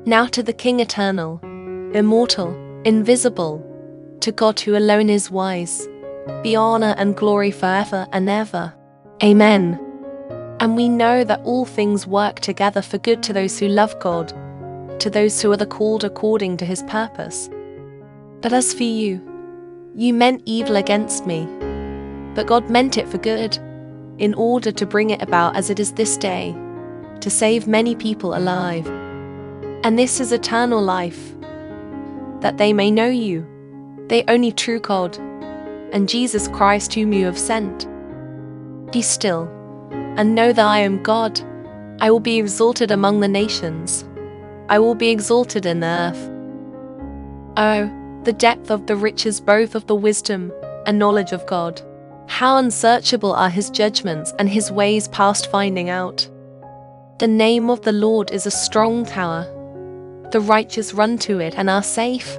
Now to the King eternal, immortal, invisible, to God who alone is wise, be honor and glory forever and ever. Amen. And we know that all things work together for good to those who love God, to those who are the called according to his purpose. But as for you, you meant evil against me, but God meant it for good, in order to bring it about as it is this day, to save many people alive. And this is eternal life, that they may know you, the only true God, and Jesus Christ whom you have sent. Be still, and know that I am God. I will be exalted among the nations. I will be exalted in the earth. Oh, the depth of the riches both of the wisdom and knowledge of God. How unsearchable are his judgments and his ways past finding out. The name of the Lord is a strong tower. The righteous run to it and are safe.